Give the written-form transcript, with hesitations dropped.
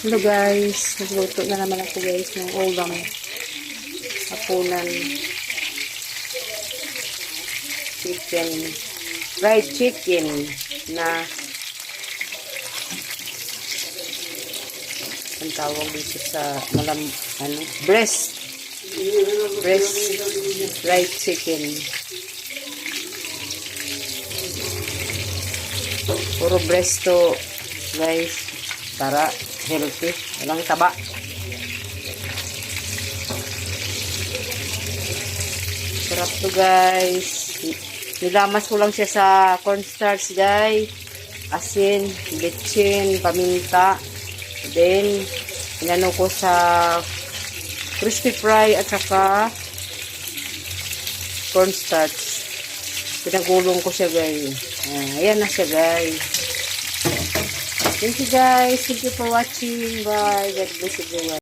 Hello guys, nagluto na naman ako guys ng ulam. Hapunan. Chicken. Fried chicken na ang tawag dito sa breast fried chicken. Puro breast to guys, para healthy, walang taba. Sarap to guys. Nilamas ko lang siya sa cornstarch guys, asin, bitchin, paminta, then inano ko sa crispy fry at saka cornstarch. Pinagulong ko siya guys. Ayan na siya guys. Thank you guys. Thank you for watching. Bye. God bless everyone.